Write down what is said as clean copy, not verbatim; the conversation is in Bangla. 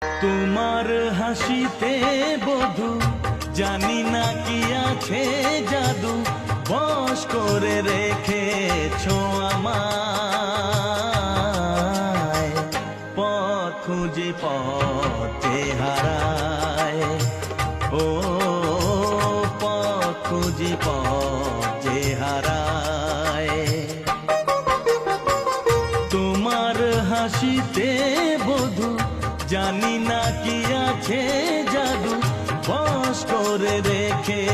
তোমার হাসিতে বধু জানি না কি আছে জাদু, বশ করে রেখেছো আমায়। পথ খুঁজে পথে হারায়, ও পথ খুঁজে পথে হারায়। তোমার হাসিতে বধু জানি না কি আছে জাদু, বশ করে রেখে